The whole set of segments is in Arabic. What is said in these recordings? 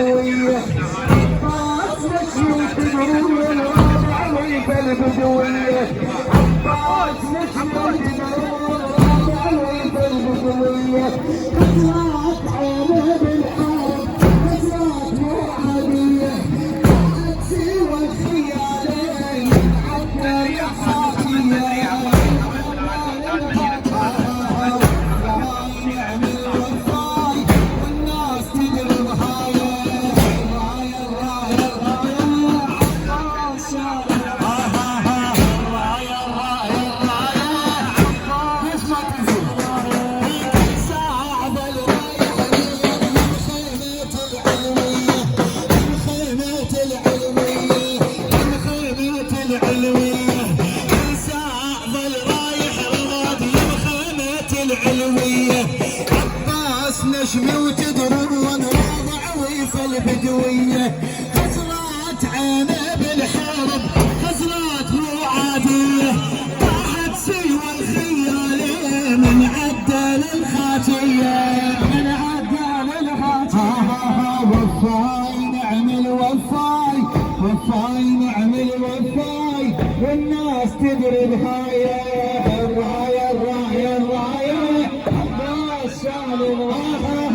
البدوية عباس نجم تدور الرابع ويف البدوية عباس نجم تدور الرابع ويف البدوية كسرات عينه بالحب كسرات مو عادية بعد سوى الخيالين عبنا يا صافية عباس نجمي وتدرر ونراضع ويف البدوية خزرات عينه بالحرب خزرات مو عادية طاحت سوى الخيالين من عدل الخاتية من عدل الخاتية وفاي نعم الوفاي وفاي نعم الوفاي والناس تدري الهاية الراية الراية الراية عباس شال الراية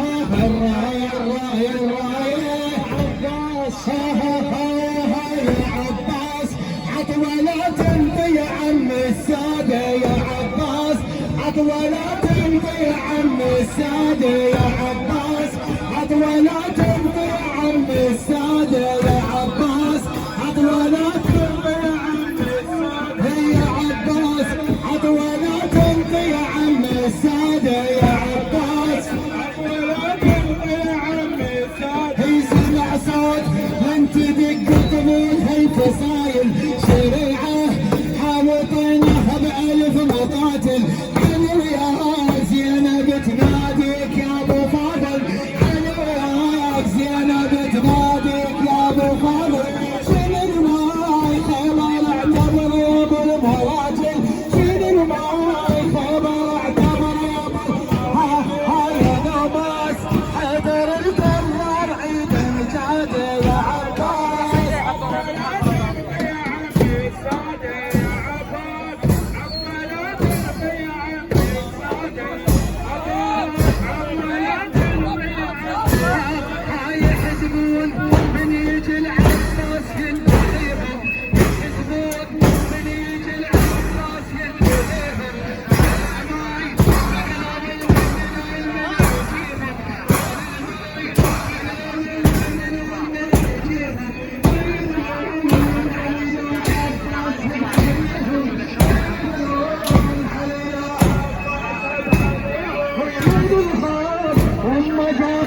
الراية الراية الراية عباس يا عباس عطوة لا تمضي يا عم السادة يا عباس عطوة لا تمضي يا عم السادة يا عباس عطوة لا تمضي يا عم السادة يا عباس عطوة لا تمضي يا عم السادة يا عباس عطوة لا تمضي يا عم السادة يا عباس عطوة لا تمضي يا عم السادة هي سمع صوت من تدق الطبول هي فصايل شريعة حاوطينها بألف مقاتل علو يا زينب تناديك يا ابو فاضل علو يا زينب تناديك يا ابو فاضل شنو الماي خبر اعتبر يا ابو المواجل شنو الماي خبر اعتبر يا ابو هاي نوباس حيدر الكرار عيد الجاده يا عباس Oh my God.